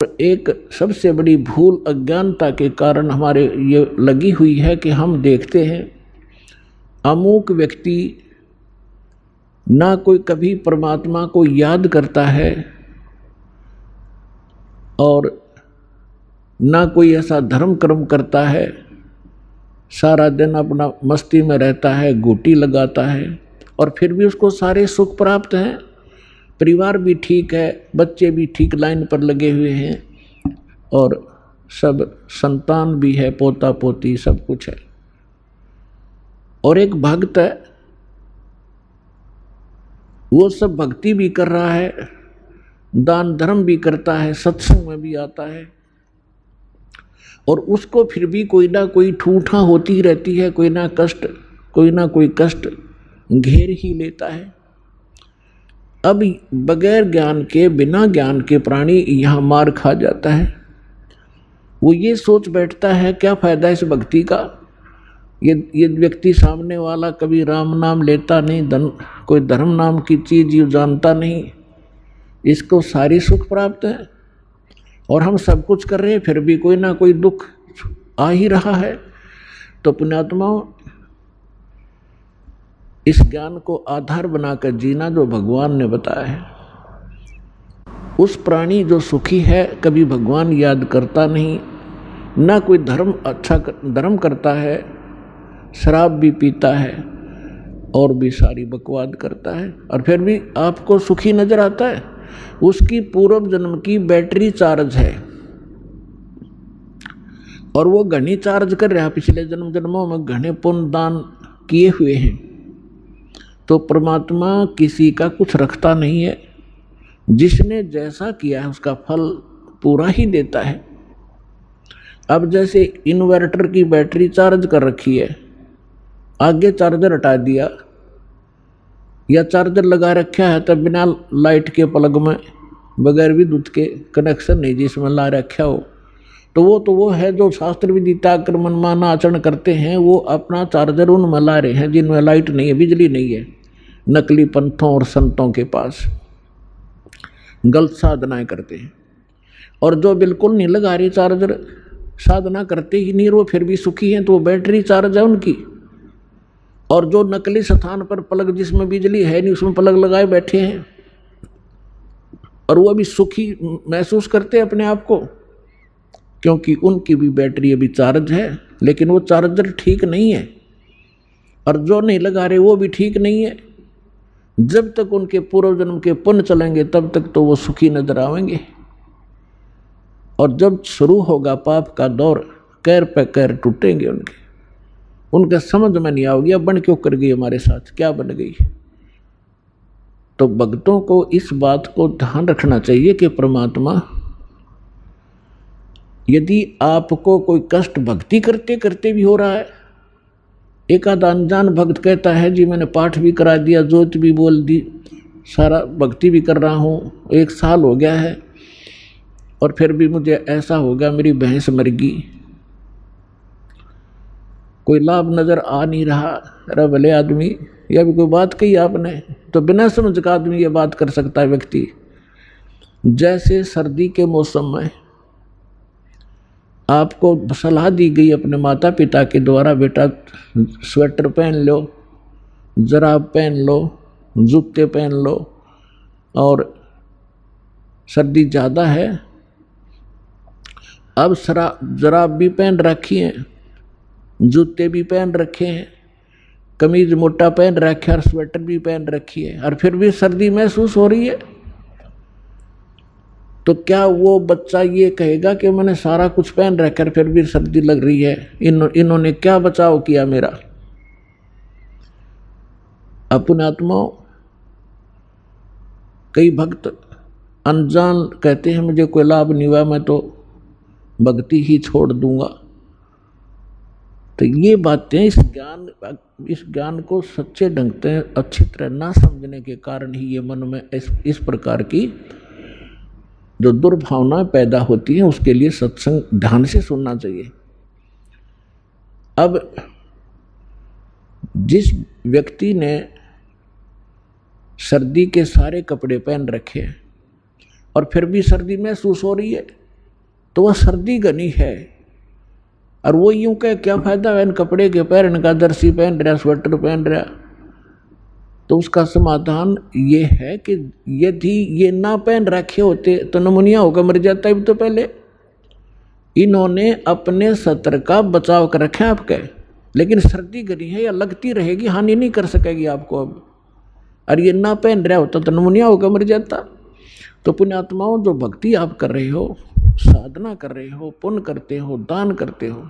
एक सबसे बड़ी भूल अज्ञानता के कारण हमारे ये लगी हुई है कि हम देखते हैं अमुक व्यक्ति ना कोई कभी परमात्मा को याद करता है और ना कोई ऐसा धर्म कर्म करता है, सारा दिन अपना मस्ती में रहता है, गोटी लगाता है और फिर भी उसको सारे सुख प्राप्त हैं, परिवार भी ठीक है, बच्चे भी ठीक लाइन पर लगे हुए हैं और सब संतान भी है, पोता पोती सब कुछ है। और एक भक्त है, वो सब भक्ति भी कर रहा है, दान धर्म भी करता है, सत्संग में भी आता है और उसको फिर भी कोई ना कोई ठूठा होती रहती है, कोई ना कोई कष्ट घेर ही लेता है। अब बगैर ज्ञान के, बिना ज्ञान के प्राणी यहाँ मार खा जाता है। वो ये सोच बैठता है क्या फायदा इस भक्ति का, ये व्यक्ति सामने वाला कभी राम नाम लेता नहीं, कोई धर्म नाम की चीज ये जानता नहीं, इसको सारी सुख प्राप्त है और हम सब कुछ कर रहे हैं फिर भी कोई ना कोई दुख आ ही रहा है। तो पुण्यात्माओं, इस ज्ञान को आधार बनाकर जीना जो भगवान ने बताया है। उस प्राणी जो सुखी है कभी भगवान याद करता नहीं, ना कोई धर्म करता है, शराब भी पीता है और भी सारी बकवाद करता है और फिर भी आपको सुखी नजर आता है। उसकी पूर्व जन्म की बैटरी चार्ज है और वो घनी चार्ज कर रहा है, पिछले जन्मों में घने पुण्य दान किए हुए हैं। तो परमात्मा किसी का कुछ रखता नहीं है, जिसने जैसा किया है उसका फल पूरा ही देता है। अब जैसे इन्वर्टर की बैटरी चार्ज कर रखी है, आगे चार्जर हटा दिया या चार्जर लगा रखा है तब बिना लाइट के प्लग में बगैर विद्युत के कनेक्शन नहीं जिसमें ला रखा हो, तो वो है जो शास्त्र विदिता कर मनमाना आचरण करते हैं, वो अपना चार्जर उनमें ला रहे हैं जिनमें लाइट नहीं है, बिजली नहीं है, नकली पंथों और संतों के पास गलत साधनाएं करते हैं। और जो बिल्कुल नहीं लगा रही चार्जर, साधना करते ही नहीं, वो फिर भी सुखी हैं, तो वो बैटरी चार्ज है उनकी। और जो नकली स्थान पर प्लग जिसमें बिजली है नहीं उसमें प्लग लगाए बैठे हैं और वो अभी सुखी महसूस करते हैं अपने आप को, क्योंकि उनकी भी बैटरी अभी चार्ज है लेकिन वो चार्जर ठीक नहीं है और जो नहीं लगा रहे वो भी ठीक नहीं है। जब तक उनके पूर्व जन्म के पुण्य चलेंगे तब तक तो वो सुखी नजर आएंगे और जब शुरू होगा पाप का दौर, कैर पे कैर टूटेंगे उनके समझ में नहीं आओगी अब बन क्यों कर गई हमारे साथ, क्या बन गई। तो भक्तों को इस बात को ध्यान रखना चाहिए कि परमात्मा, यदि आपको कोई कष्ट भक्ति करते करते भी हो रहा है, एक आध अनजान भक्त कहता है जी मैंने पाठ भी करा दिया, ज्योत भी बोल दी, सारा भक्ति भी कर रहा हूँ, 1 साल हो गया है और फिर भी मुझे ऐसा हो गया मेरी भैंस मर गई, कोई लाभ नजर आ नहीं रहा। अरे भले आदमी, यह भी कोई बात कही आपने, तो बिना समझ का आदमी ये बात कर सकता है व्यक्ति। जैसे सर्दी के मौसम में आपको सलाह दी गई अपने माता पिता के द्वारा, बेटा स्वेटर पहन लो, जराब पहन लो, जूते पहन लो और सर्दी ज़्यादा है। अब जराब भी पहन रखी है, जूते भी पहन रखे हैं, कमीज मोटा पहन रखा है और स्वेटर भी पहन रखी है और फिर भी सर्दी महसूस हो रही है। तो क्या वो बच्चा ये कहेगा कि मैंने सारा कुछ पहन रखा फिर भी सर्दी लग रही है, इन्होंने क्या बचाव किया मेरा। अपने आत्माओं, कई भक्त अनजान कहते हैं मुझे कोई लाभ नहीं हुआ, मैं तो भक्ति ही छोड़ दूंगा। तो ये बातें इस ज्ञान को सच्चे ढंग से अच्छी तरह ना समझने के कारण ही ये मन में इस प्रकार की जो दुर्भावना पैदा होती है। उसके लिए सत्संग ध्यान से सुनना चाहिए। अब जिस व्यक्ति ने सर्दी के सारे कपड़े पहन रखे हैं और फिर भी सर्दी महसूस हो रही है, तो वह सर्दी घनी है। और वो यूं कह क्या फायदा है इन कपड़े के पहनने का, जर्सी पहन रहा, स्वेटर पहन रहा। तो उसका समाधान ये है कि यदि ये ना पहन रखे होते तो नमूनिया होकर मर जाता है। तो पहले इन्होंने अपने सत्र का बचाव कर रखे आपके, लेकिन सर्दी घनी है या लगती रहेगी, हानि नहीं कर सकेगी आपको अब। और ये ना पहन रहा होता तो नमूनिया होकर मर जाता। तो पुण्यात्माओं, जो भक्ति आप कर रहे हो, साधना कर रहे हो, पुण्य करते हो, दान करते हो,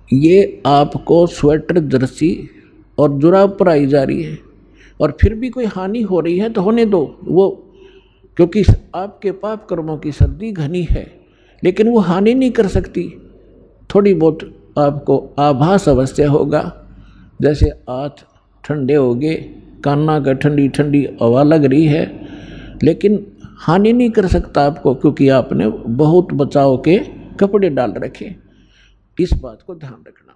ये आपको स्वेटर, जर्सी और जुराब पराई जा रही है, और फिर भी कोई हानि हो रही है तो होने दो वो, क्योंकि आपके पाप कर्मों की सर्दी घनी है, लेकिन वो हानि नहीं कर सकती। थोड़ी बहुत आपको आभास अवश्य होगा, जैसे हाथ ठंडे हो गए, कान्ना का ठंडी ठंडी हवा लग रही है, लेकिन हानि नहीं कर सकता आपको, क्योंकि आपने बहुत बचाव के कपड़े डाल रखे। इस बात को ध्यान रखना।